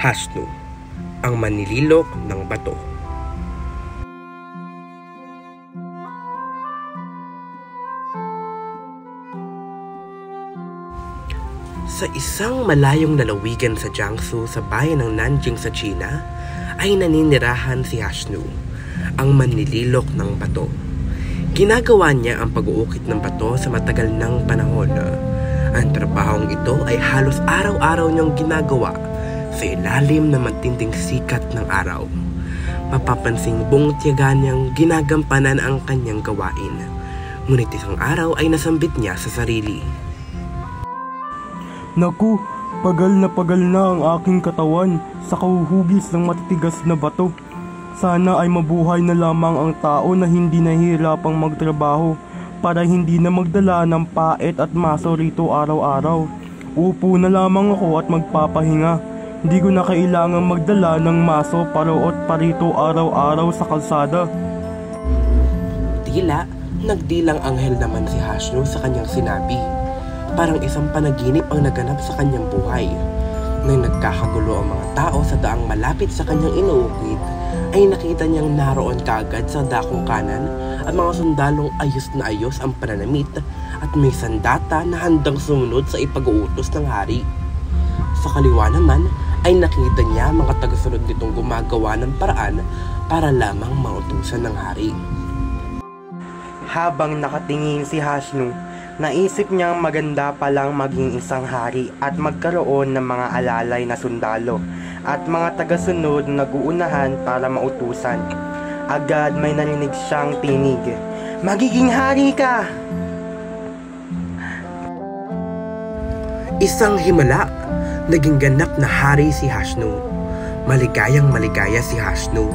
Hashnu, ang manlililok ng bato. Sa isang malayong lalawigan sa Jiangsu sa bayan ng Nanjing sa China, ay naninirahan si Hashnu, ang manlililok ng bato. Ginagawa niya ang pag-uukit ng bato sa matagal ng panahon. Ang trabahong ito ay halos araw-araw niyang ginagawa sa ilalim ng matinding sikat ng araw. Mapapansing buong tiyaga niyang ginagampanan ang kanyang gawain. Ngunit isang araw ay nasambit niya sa sarili. Naku, pagal na ang aking katawan sa kahuhugis ng matitigas na bato. Sana ay mabuhay na lamang ang tao na hindi nahihirapang magtrabaho para hindi na magdala ng pait at maso rito araw-araw. Upo na lamang ako at magpapahinga. Hindi ko na kailangang magdala ng maso paroot parito araw-araw sa kalsada. Tila, nagdilang anghel naman si Hashnu sa kanyang sinabi. Parang isang panaginip ang naganap sa kanyang buhay. Nang nagkakagulo ang mga tao sa daang malapit sa kanyang inuukit, ay nakita niyang naroon kaagad sa dakong kanan ang mga sundalong ayos na ayos ang pananamit at may sandata na handang sumunod sa ipag-uutos ng hari. Sa kaliwa naman ay nakita niya mga tagasunod nitong gumagawa ng paraan para lamang mautusan ng hari. Habang nakatingin si Hashnu, naisip niyang maganda palang maging isang hari at magkaroon ng mga alalay na sundalo at mga tagasunod na naguunahan para mautusan. Agad may narinig siyang tinig. Magiging hari ka! Isang himala, naging ganap na hari si Hashnu. Maligayang maligaya si Hashnu.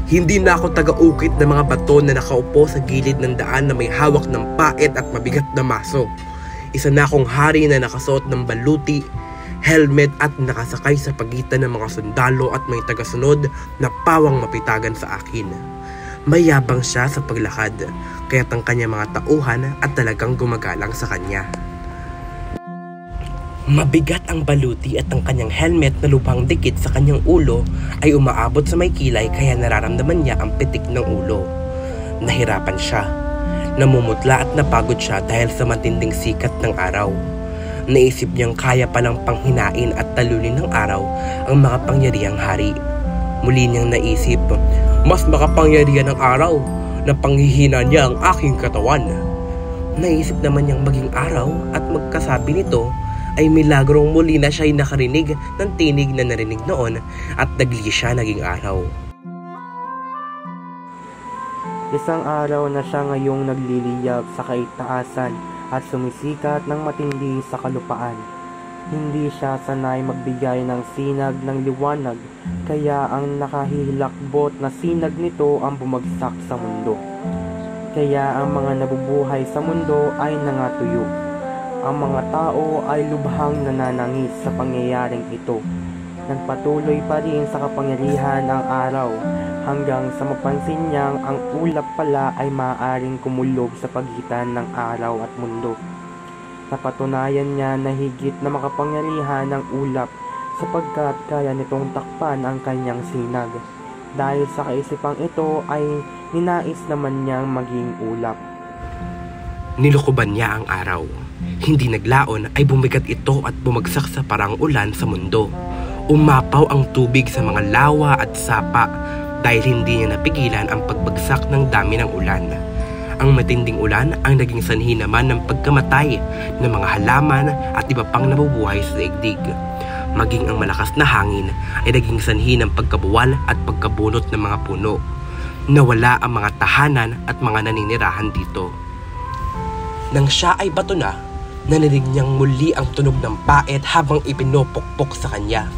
Hindi na ako taga-ukit ng mga bato na nakaupo sa gilid ng daan na may hawak ng pait at mabigat na maso. Isa na akong hari na nakasuot ng baluti, helmet at nakasakay sa pagitan ng mga sundalo at may tagasunod na pawang mapitagan sa akin. Mayabang siya sa paglakad, kaya't ang kanyang mga tauhan at talagang gumagalang sa kanya. Mabigat ang baluti at ang kanyang helmet na lubhang dikit sa kanyang ulo ay umaabot sa may kilay kaya nararamdaman niya ang pitik ng ulo. Nahirapan siya. Namumutla at napagod siya dahil sa matinding sikat ng araw. Naisip niyang kaya palang panghinain at talunin ng araw ang makapangyarihang hari. Muli niyang naisip, mas makapangyarihan ng araw na panghihina niya ang aking katawan. Naisip naman niyang maging araw at magkasabi nito ay milagrong muli na siya'y nakarinig ng tinig na narinig noon at nagli siya naging araw. Isang araw na siya ngayong nagliliyab sa kaitaasan at sumisikat ng matindi sa kalupaan. Hindi siya sanay magbigay ng sinag ng liwanag, kaya ang nakahihilakbot na sinag nito ang bumagsak sa mundo. Kaya ang mga nabubuhay sa mundo ay nangatuyo. Ang mga tao ay lubhang nananangis sa pangyayaring ito. Nagpatuloy pa rin sa kapangyarihan ang araw hanggang sa mapansin niyang ang ulap pala ay maaaring kumulob sa pagitan ng araw at mundo. Napatunayan niya na higit na makapangyarihan ang ulap sapagkat kaya nitong takpan ang kanyang sinag. Dahil sa kaisipang ito ay ninais naman niyang maging ulap. Nilukuban niya ang araw. Hindi naglaon ay bumigat ito at bumagsak sa parang ulan sa mundo. Umapaw ang tubig sa mga lawa at sapa dahil hindi niya napigilan ang pagbagsak ng dami ng ulan. Ang matinding ulan ang naging sanhi naman ng pagkamatay ng mga halaman at iba pang nabubuhay sa daigdig. Maging ang malakas na hangin ay naging sanhi ng pagkabuwal at pagkabunot ng mga puno. Nawala ang mga tahanan at mga naninirahan dito. Nang siya ay bato na, narinig niyang muli ang tunog ng pait habang ipinupukpok sa kanya.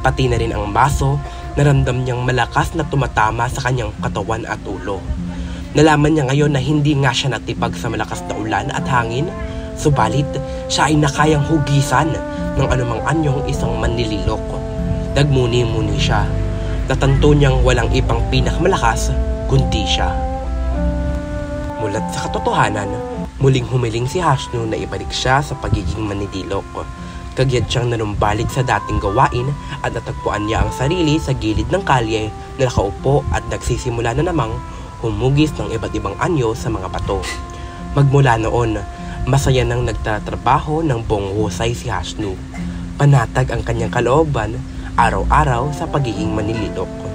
Pati na rin ang maso, naramdam niyang malakas na tumatama sa kanyang katawan at ulo. Nalaman niya ngayon na hindi nga siya natipag sa malakas na ulan at hangin, subalit siya ay nakayang hugisan ng anumang anyong isang manlililok. Nagmuni-muni siya. Natanto niyang walang ibang pinakamalakas kundi siya. Mulat sa katotohanan, muling humiling si Hashnu na ibalik siya sa pagiging manlililok. Kagyat siyang nanumbalik sa dating gawain at natagpuan niya ang sarili sa gilid ng kalye na nakaupo at nagsisimula na namang humugis ng iba't ibang anyo sa mga bato. Magmula noon, masaya nang nagtatrabaho ng buong husay si Hasnu. Panatag ang kanyang kalooban araw-araw sa pagiging manlilitok.